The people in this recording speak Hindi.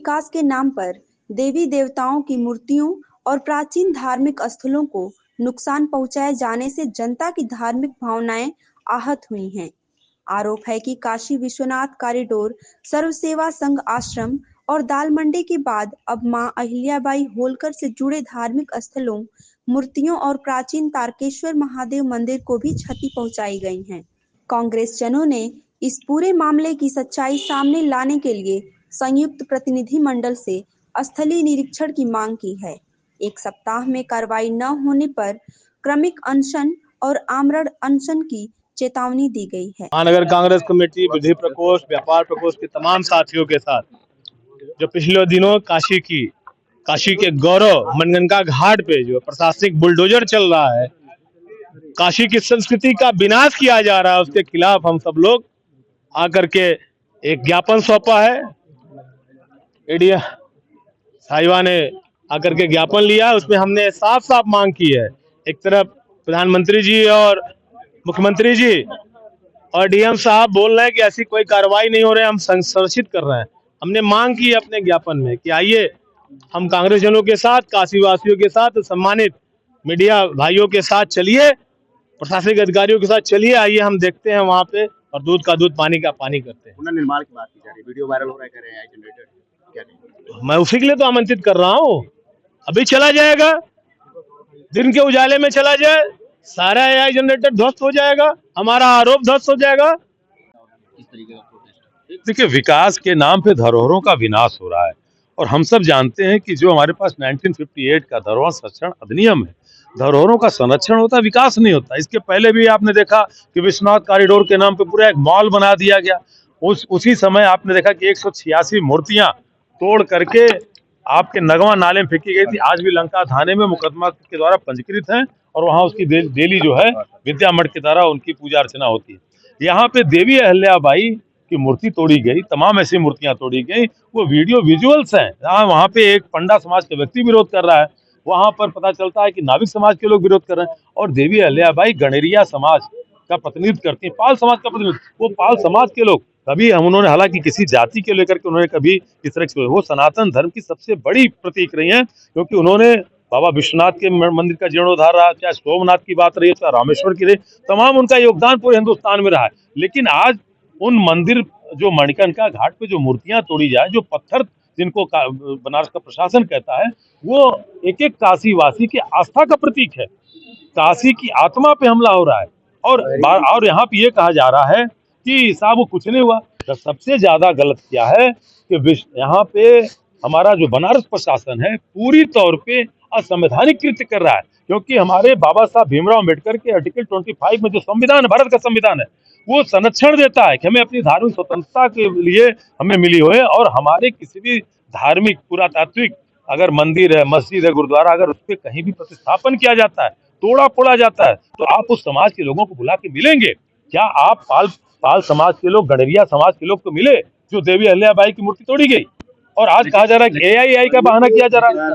विकास के नाम पर देवी देवताओं की मूर्तियों और प्राचीन धार्मिक स्थलों को नुकसान पहुंचाए जाने से जनता की धार्मिक भावनाएं आहत हुई हैं। आरोप है कि काशी विश्वनाथ कॉरिडोर, सर्व सेवा संघ आश्रम और दाल मंडी के बाद अब मां अहिल्याबाई होलकर से जुड़े धार्मिक स्थलों, मूर्तियों और प्राचीन तारकेश्वर महादेव मंदिर को भी क्षति पहुंचाई गई है। कांग्रेस जनों ने इस पूरे मामले की सच्चाई सामने लाने के लिए संयुक्त प्रतिनिधि मंडल से स्थलीय निरीक्षण की मांग की है। एक सप्ताह में कार्रवाई न होने पर क्रमिक अनशन और आमरण अनशन की चेतावनी दी गई है। महानगर कांग्रेस कमेटी, विधि प्रकोष्ठ, व्यापार प्रकोष्ठ के तमाम साथियों के साथ जो पिछले दिनों काशी के गौरव मनगंगा घाट पे जो प्रशासनिक बुलडोजर चल रहा है, काशी की संस्कृति का विनाश किया जा रहा है, उसके खिलाफ हम सब लोग आकर के एक ज्ञापन सौंपा है। एडीएम साहिबा ने आकर के ज्ञापन लिया, उसमें हमने साफ साफ मांग की है। एक तरफ प्रधानमंत्री जी और मुख्यमंत्री जी और डीएम साहब बोल रहे हैं कि ऐसी कोई कार्रवाई नहीं हो रही है, हम संरक्षित कर रहे हैं। हमने मांग की है अपने ज्ञापन में कि आइए हम कांग्रेस जनों के साथ, काशी वासियों के साथ, सम्मानित मीडिया भाइयों के साथ चलिए, प्रशासनिक अधिकारियों के साथ चलिए, आइए हम देखते हैं वहाँ पे और दूध का दूध, पानी का पानी करते हैं। पुनर्निर्माण की बात की जा रही है, वीडियो वायरल हो रहा है, कह रहे हैं जनरेटर क्या नहीं? मैं उसी के लिए तो आमंत्रित कर रहा हूँ। अभी चला जाएगा, दिन के उजाले में चला जाए, सारा एआई जनरेटर ध्वस्त हो जाएगा, हमारा आरोप ध्वस्त हो जाएगा। इस तरीके का प्रोटेस्ट, देखिए, विकास के नाम पे धरोहरों का विनाश हो रहा है और हम सब जानते हैं कि जो हमारे पास 1958 का धरोहर संरक्षण अधिनियम है, धरोहरों का संरक्षण होता है, विकास नहीं होता। इसके पहले भी आपने देखा कि विश्वनाथ कॉरिडोर के नाम पे पूरा एक मॉल बना दिया गया। उसी समय आपने देखा कि 186 मूर्तियां तोड़ करके आपके नगवा नाले में फेंकी गई थी। आज भी लंका थाने में मुकदमा के द्वारा पंजीकृत है और वहां उसकी डेली जो है विद्या मठ की तरह उनकी पूजा अर्चना होती है। यहाँ पे देवी अहिल्याबाई की मूर्ति तोड़ी गई, तमाम ऐसी मूर्तियां तोड़ी गई, वो वीडियो विजुअल्स हैं। वहाँ पे एक पंडा समाज का व्यक्ति विरोध कर रहा है, वहां पर पता चलता है कि नाविक समाज के लोग विरोध कर रहे हैं। और देवी अहिल्याबाई गणेरिया समाज का प्रतिनिधित्व करती है, पाल समाज का प्रतिनिधित्व। वो पाल समाज के लोग कभी उन्होंने, हालांकि किसी जाति के लेकर के उन्होंने कभी इस तरह से, वो सनातन धर्म की सबसे बड़ी प्रतीक रही है, क्योंकि उन्होंने बाबा विश्वनाथ के मंदिर का जीर्णोद्धार रहा, चाहे सोमनाथ की बात रही, चाहे रामेश्वर की रही, तमाम उनका योगदान पूरे हिंदुस्तान में रहा है। लेकिन आज उन मंदिर, जो मणिकर्णिका घाट पे जो मूर्तियां तोड़ी जाए, जो पत्थर जिनको बनारस का प्रशासन कहता है, वो एक एक काशी वासी की आस्था का प्रतीक है। काशी की आत्मा पे हमला हो रहा है और यहाँ पे ये कहा जा रहा है कि साहब वो कुछ नहीं हुआ। तो सबसे ज्यादा गलत क्या है कि यहाँ पे हमारा जो बनारस प्रशासन है पूरी तौर पे असंवैधानिक कृत्य कर रहा है, क्योंकि हमारे बाबा साहब भीमराव अम्बेडकर के आर्टिकल 25 में जो संविधान, भारत का संविधान है, वो संरक्षण देता है कि हमें अपनी धार्मिक स्वतंत्रता के लिए हमें मिली हुई है। और हमारे किसी भी धार्मिक पुरातात्विक अगर मंदिर है, मस्जिद है, गुरुद्वारा, अगर उस पर कहीं भी प्रतिस्थापन किया जाता है, तोड़ा फोड़ा जाता है, तो आप उस समाज के लोगों को बुला के मिलेंगे क्या? आप पाल समाज के लोग, गणेरिया समाज के लोग तो मिले जो देवी अहिल्याबाई की मूर्ति तोड़ी गई। और आज कहा जा रहा है कि एआई का बहाना किया जा रहा है।